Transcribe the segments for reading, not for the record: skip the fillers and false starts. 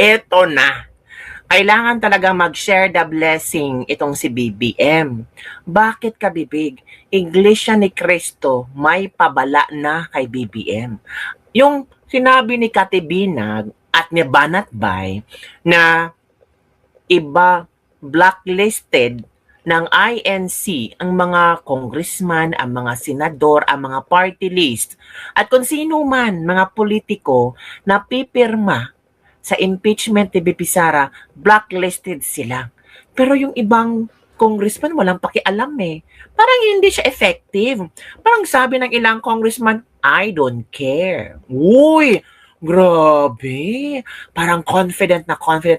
Eto na. Kailangan talaga mag-share the blessing itong si BBM. Bakit ka, bibig? Iglesia ni Cristo, may pabala na kay BBM. Yung sinabi ni Katibinag at ni Banatbay na iba blacklisted ng INC ang mga congressman, ang mga senador, ang mga party list, at kung sino man, mga politiko na pipirma sa impeachment ni BP Sara, blacklisted sila. Pero yung ibang congressman walang pakialam eh. Parang hindi siya effective. Parang sabi ng ilang congressman, I don't care. Uy, grabe. Parang confident,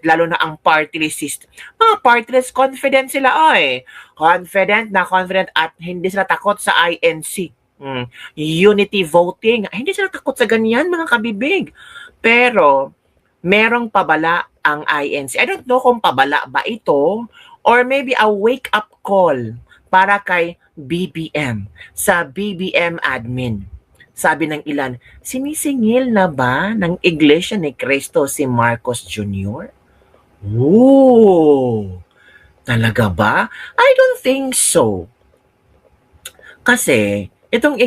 lalo na ang party list. Mga party list, confident sila ay. Confident at hindi sila takot sa INC. Unity voting. Ay, hindi sila takot sa ganyan, mga kabibig. Pero, merong pabala ang INC. I don't know kung pabala ba ito or maybe a wake-up call para kay BBM, sa BBM admin. Sabi ng ilan, sinisingil na ba ng Iglesia ni Cristo si Marcos Jr.? Ooh, talaga ba? I don't think so. Kasi itong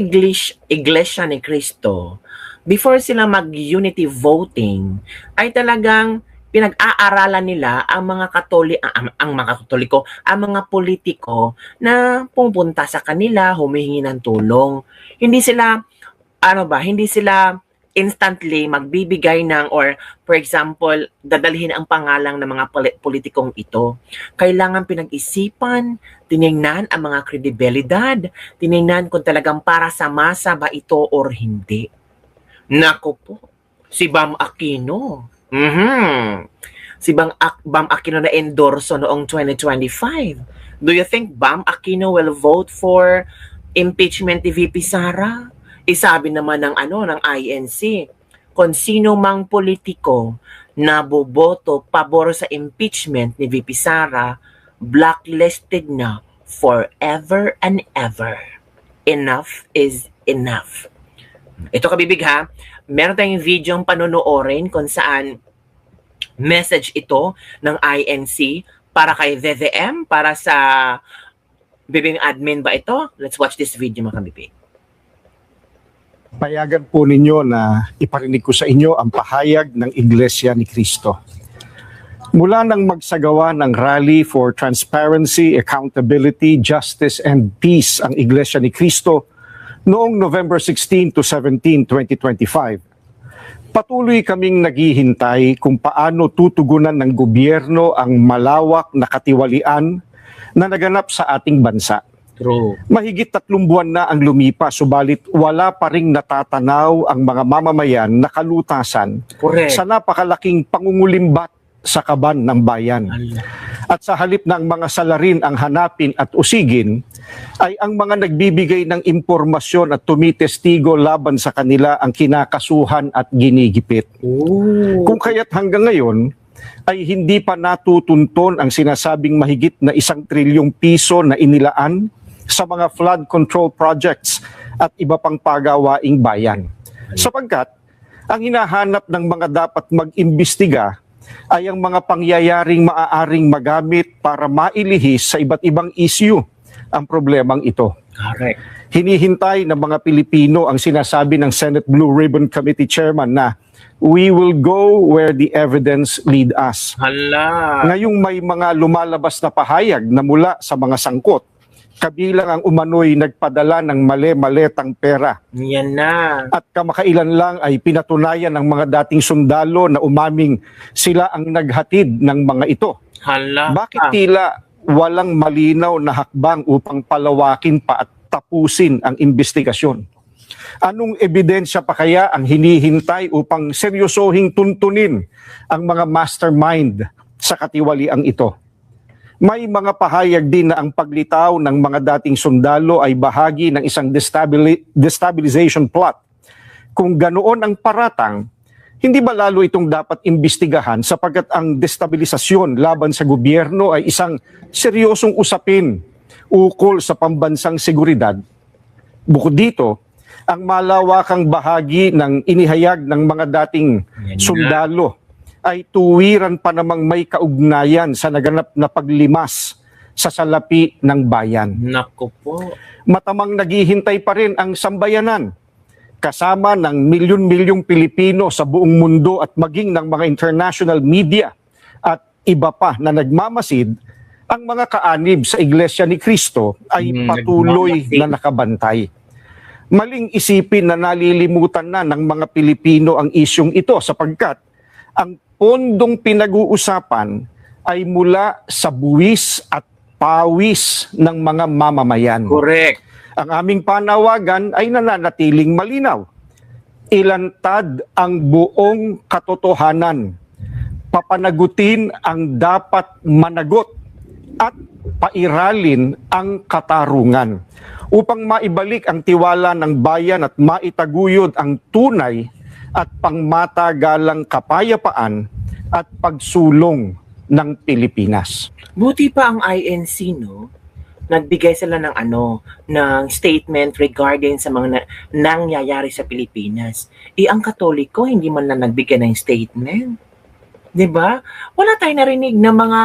Iglesia ni Cristo, before sila mag-unity voting, ay talagang pinag-aaralan nila ang mga Katoliko, ang mga politiko na pupunta sa kanila, humihingi ng tulong. Hindi sila instantly magbibigay ng, or for example, dadalhin ang pangalang ng mga politikong ito. Kailangan pinag-isipan, tinignan ang mga kredibilidad, tinignan kung talagang para sa masa ba ito or hindi. Nako po, si Bam Aquino. Si Bam Aquino na endorso noong 2025. Do you think Bam Aquino will vote for impeachment ni VP Sara? Isabi naman ng INC, kung sino mang politiko na boboto pabor sa impeachment ni VP Sara, blacklisted na forever and ever. Enough is enough. Ito kabibig ha, meron tayong video panonoorin kung saan message ito ng INC para kay VVM, para sa BBM admin ba ito? Let's watch this video mga kabibig. Payagan po ninyo na iparinig ko sa inyo ang pahayag ng Iglesia ni Cristo. Mula nang magsagawa ng Rally for Transparency, Accountability, Justice and Peace ang Iglesia ni Cristo noong November 16 to 17, 2025, patuloy kaming naghihintay kung paano tutugunan ng gobyerno ang malawak na katiwalian na naganap sa ating bansa. True. Mahigit 3 buwan na ang lumipas, subalit wala pa ring natatanaw ang mga mamamayan na kalutasan sa napakalaking pangungulimbat sa kaban ng bayan. At sa halip na ang mga salarin ang hanapin at usigin, ay ang mga nagbibigay ng impormasyon at tumitestigo laban sa kanila ang kinakasuhan at ginigipit. Kung kaya't hanggang ngayon, ay hindi pa natutunton ang sinasabing mahigit na 1 trilyong piso na inilaan sa mga flood control projects at iba pang pagawaing bayan. Sapagkat, ang hinahanap ng mga dapat mag-imbestiga ay ang mga pangyayaring maaaring magamit para mailihis sa iba't ibang issue ang problemang ito. Correct. Hinihintay ng mga Pilipino ang sinasabi ng Senate Blue Ribbon Committee Chairman na we will go where the evidence lead us. Hala. Ngayong may mga lumalabas na pahayag na mula sa mga sangkot, kabilang ang umano'y nagpadala ng mali-maletang pera. Yan na. At kamakailan lang ay pinatunayan ng mga dating sundalo na umaming sila ang naghatid ng mga ito. Hala. Bakit tila walang malinaw na hakbang upang palawakin pa at tapusin ang investigasyon? Anong ebidensya pa kaya ang hinihintay upang seryosohing tuntunin ang mga mastermind sa katiwaliang ito? May mga pahayag din na ang paglitaw ng mga dating sundalo ay bahagi ng isang destabilization plot. Kung ganoon ang paratang, hindi ba lalo itong dapat imbestigahan sapagkat ang destabilisasyon laban sa gobyerno ay isang seryosong usapin ukol sa pambansang seguridad? Bukod dito, ang malawakang bahagi ng inihayag ng mga dating sundalo ay tuwiran pa namang may kaugnayan sa naganap na paglimas sa salapi ng bayan. Naku po. Matamang naghihintay pa rin ang sambayanan kasama ng milyon-milyong Pilipino sa buong mundo at maging ng mga international media at iba pa na nagmamasid, ang mga kaanib sa Iglesia ni Cristo ay patuloy na nakabantay. Maling isipin na nalilimutan na ng mga Pilipino ang isyong ito sapagkat ang pondong pinag-uusapan ay mula sa buwis at pawis ng mga mamamayan. Correct. Ang aming panawagan ay nananatiling malinaw. Ilantad ang buong katotohanan. Papanagutin ang dapat managot at pairalin ang katarungan upang maibalik ang tiwala ng bayan at maitaguyod ang tunay at pangmatagalang kapayapaan at pagsulong ng Pilipinas. Buti pa ang INC, no? Nagbigay sila ng ng statement regarding sa mga nangyayari sa Pilipinas. Ang Katoliko hindi man lang nagbigay ng statement. 'Di ba? Wala tayong narinig na mga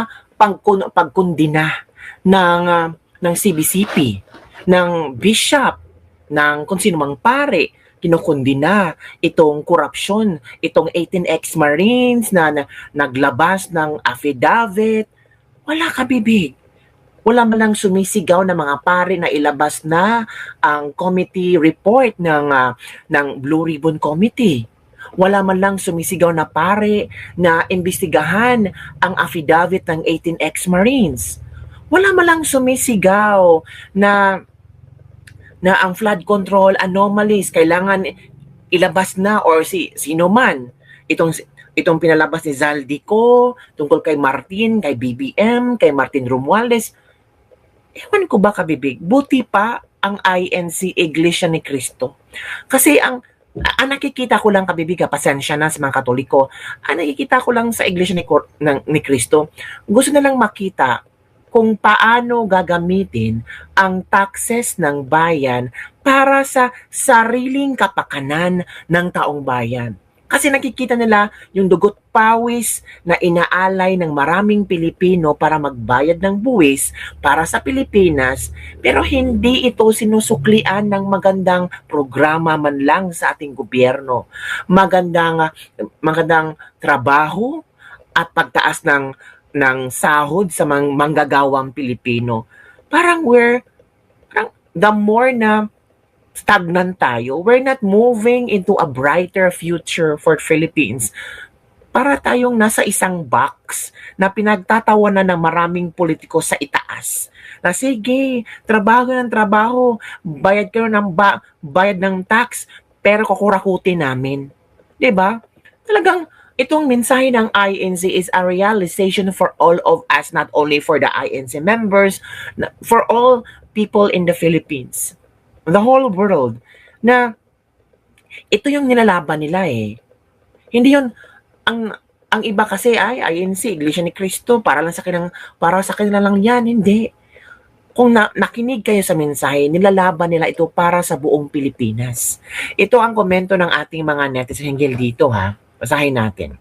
pagkundina ng CBCP, ng bishop, ng kung sino mang pare, kinukundina itong korupsyon, itong 18 ex-Marines na naglabas ng affidavit. Wala ka, bibig. Wala man lang sumisigaw na mga pare na ilabas na ang committee report ng Blue Ribbon Committee. Wala man lang sumisigaw na pare na imbestigahan ang affidavit ng 18 ex-Marines. Wala man lang sumisigaw na ang flood control anomalies kailangan ilabas na or sino man. Itong pinalabas ni Zaldico tungkol kay Martin, kay BBM, kay Martin Romualdez. Ewan ko ba, kabibig, buti pa ang INC Iglesia ni Cristo. Kasi ang nakikita ko lang, kabibig, pasensya na sa mga Katoliko, ang nakikita ko lang sa Iglesia ni Cristo, gusto nilang makita kung paano gagamitin ang taxes ng bayan para sa sariling kapakanan ng taong bayan. Kasi nakikita nila yung dugot pawis na inaalay ng maraming Pilipino para magbayad ng buwis para sa Pilipinas, pero hindi ito sinusuklian ng magandang programa man lang sa ating gobyerno. Magandang trabaho at pagtaas ng sahod sa mga manggagawang Pilipino. Parang the more na stagnant tayo, we're not moving into a brighter future for Philippines. Para tayong nasa isang box na pinagtatawanan ng maraming politiko sa itaas. Na sige, trabaho ng trabaho, bayad kayo ng bayad ng tax, pero kukurakutin namin. 'Di ba? Talagang itong mensahe ng INC is a realization for all of us, not only for the INC members, for all people in the Philippines, the whole world, na ito yung nilalaban nila eh. Hindi yun, ang iba kasi ay INC, Iglesia ni Cristo, para sa kanila lang yan, hindi. Kung nakinig kayo sa mensahe, nilalaban nila ito para sa buong Pilipinas. Ito ang komento ng ating mga netizen hinggil dito ha. Basahin natin.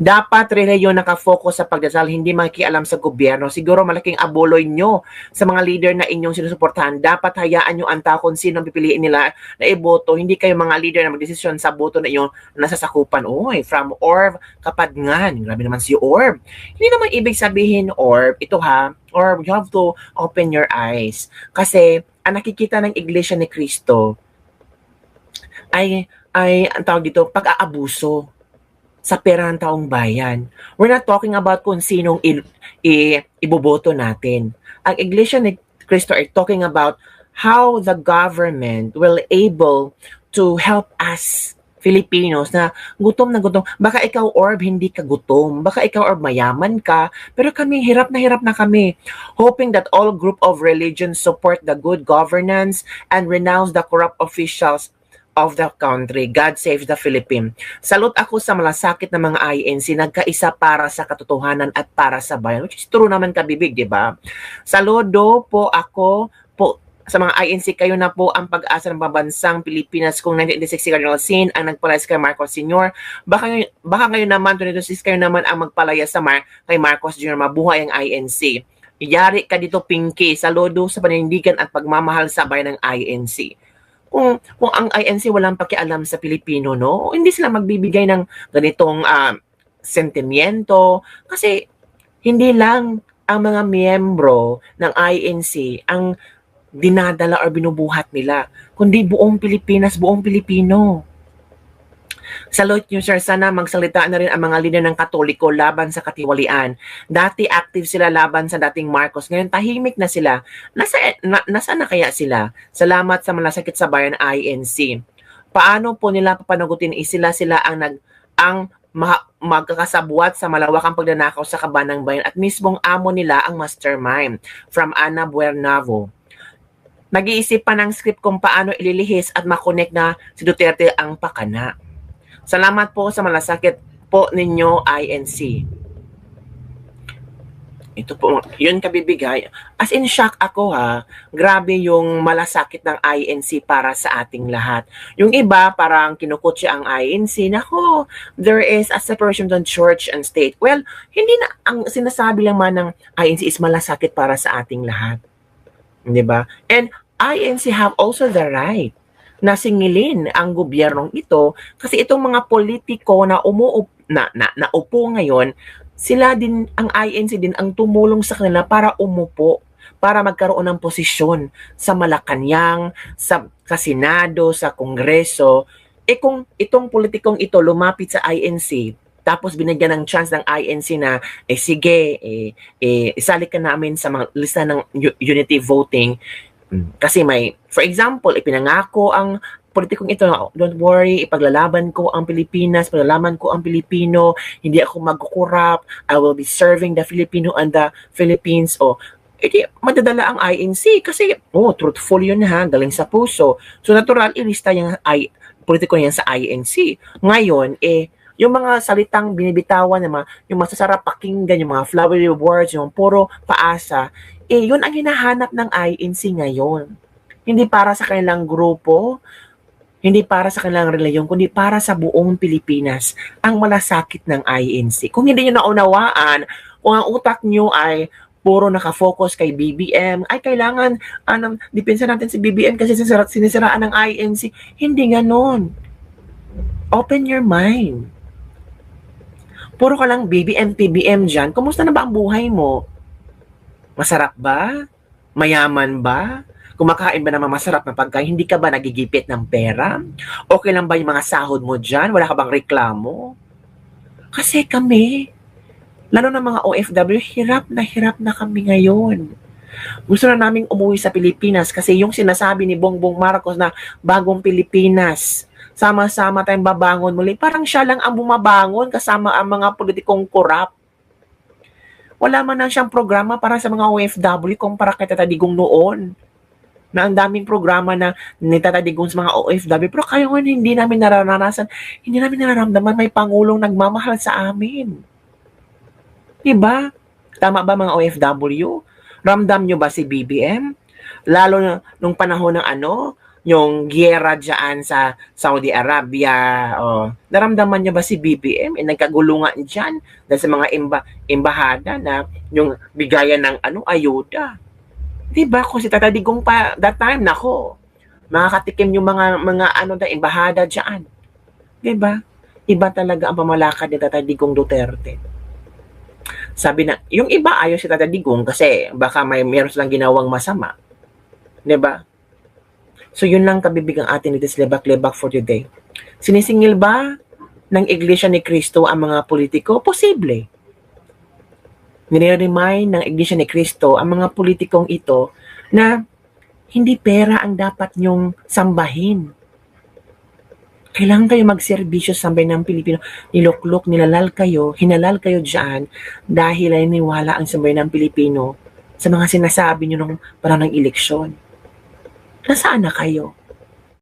Dapat reliyon nakafocus sa pagdasal, hindi makikialam sa gobyerno. Siguro malaking abuloy nyo sa mga leader na inyong sinusuportahan. Dapat hayaan nyo ang tao kung sino ang pipiliin nila na iboto. Hindi kayo mga leader na magdesisyon sa boto na inyong nasasakupan. Uy, from Orb Kapadngan. Grabe naman si Orb. Hindi naman ibig sabihin, Orb, ito ha, Orb, you have to open your eyes. Kasi ang nakikita ng Iglesia ni Cristo ay ang tawag dito, pag-aabuso sa pera ng taong bayan. We're not talking about kung sinong iboboto natin. Ang Iglesia ni Cristo are talking about how the government will able to help us Filipinos na gutom na gutom. Baka ikaw, Orb, hindi ka gutom. Baka ikaw, Orb, mayaman ka. Pero kami, hirap na kami. Hoping that all group of religions support the good governance and renounce the corrupt officials of the country. God save the Philippines. Salute ako sa malasakit na mga INC, nagkaisa para sa katotohanan at para sa bayan. Which is true naman, kabibig, di ba? Saludo po ako po sa mga INC, kayo na po ang pag-asa ng babansang Pilipinas. Kung 1986 si Cardinal Sin ang nagpalayas kay Marcos Sr., baka ngayon naman, 2026, kayo naman ang magpalayas kay Marcos Jr. Mabuhay ang INC. Iyari ka dito, Pinky, saludo sa panindigan at pagmamahal sa bayan ng INC. Kung ang INC walang pakialam sa Pilipino, no, hindi sila magbibigay ng ganitong sentimiento, kasi hindi lang ang mga miyembro ng INC ang dinadala or binubuhat nila, kundi buong Pilipinas, buong Pilipino. Salute nyo, sir. Sana magsalita na rin ang mga leader ng Katoliko laban sa katiwalian. Dati active sila laban sa dating Marcos. Ngayon tahimik na sila. Nasaan na kaya sila? Salamat sa malasakit sa bayan INC. Paano po nila papanagutin? Sila ang magkakasabuat sa malawakang pagnanakaw sa kaban ng bayan at mismong amo nila ang mastermind. From Ana Buernavo. Nag-iisip pa ng script kung paano ililihis at makonect na si Duterte ang pakana. Salamat po sa malasakit po ninyo, INC. Ito po, yun kabibigay. As in, shock ako ha. Grabe yung malasakit ng INC para sa ating lahat. Yung iba, parang kinukutsi ang INC. Nako, there is a separation between church and state. Well, hindi na, ang sinasabi lang man ng INC is malasakit para sa ating lahat. Diba? And INC have also the right na singilin ang gobyernong ito kasi itong mga politiko na naupo ngayon, sila din, ang INC din ang tumulong sa kanila para umupo, para magkaroon ng posisyon sa Malacanang, sa Senado, sa Kongreso. Kung itong politikong ito lumapit sa INC, tapos binigyan ng chance ng INC na, sige, isali ka namin sa mga lista ng unity voting. Kasi for example, ipinangako ang politikong ito, don't worry, ipaglalaban ko ang Pilipinas, paglalaban ko ang Pilipino, hindi ako mag-corrupt, I will be serving the Filipino and the Philippines. Edi madadala ang INC kasi, truthful yun ha, galing sa puso. So natural, ilista yung politiko niyan sa INC. Ngayon, yung mga salitang binibitawan, yung masasarap pakinggan, yung mga flowery words, yung puro paasa, yun ang hinahanap ng INC ngayon. Hindi para sa kanilang grupo, hindi para sa kanilang reliyon, kundi para sa buong Pilipinas, ang malasakit ng INC. Kung hindi nyo naunawaan, kung ang utak nyo ay puro nakafocus kay BBM, ay kailangan, depensa natin si BBM kasi sinisiraan ng INC. Hindi ganon. Open your mind. Puro ka lang BBM, PBM dyan. Kumusta na ba ang buhay mo? Masarap ba? Mayaman ba? Kumakain ba naman masarap na pagkain? Hindi ka ba nagigipit ng pera? Okay lang ba yung mga sahod mo dyan? Wala ka bang reklamo? Kasi kami, lalo na mga OFW, hirap na kami ngayon. Gusto na naming umuwi sa Pilipinas kasi yung sinasabi ni Bongbong Marcos na bagong Pilipinas, sama-sama tayong babangon muli, parang siya lang ang bumabangon kasama ang mga politikong korap. Wala man lang siyang programa para sa mga OFW kumpara kay Tata Digong noon. Na ang daming programa na ni Tata Digong sa mga OFW. Pero kayo ngayon hindi namin nararanasan, hindi namin nararamdaman may Pangulong nagmamahal sa amin. Diba? Tama ba mga OFW? Ramdam nyo ba si BBM? Lalo na nung panahon ng yung giyera dyan sa Saudi Arabia. Naramdaman niyo ba si BBM? Nagkagulungan dyan dahil sa mga embahada na yung bigayan ng ayuda. Diba? Kung si Tata Digong pa that time, nako, makakatikim yung mga embahada dyan. Diba? Iba talaga ang pamalakad ni Tata Digong Duterte. Sabi na, yung iba ayaw si Tata Digong kasi baka meron silang ginawang masama. Diba? So yun lang kabibigang atin dito sa Lebak-Lebak for today. Sinisingil ba ng Iglesia ni Cristo ang mga politiko? Posible. Nire-remind ng Iglesia ni Cristo ang mga politikong ito na hindi pera ang dapat nyong sambahin. Kailangan kayo magserbisyo sa sambahin ng Pilipino. Niluklok, hinalal kayo dyan dahil ay niwala ang sambahin ng Pilipino sa mga sinasabi nyo nung parang ng eleksyon. Nasaan na kayo?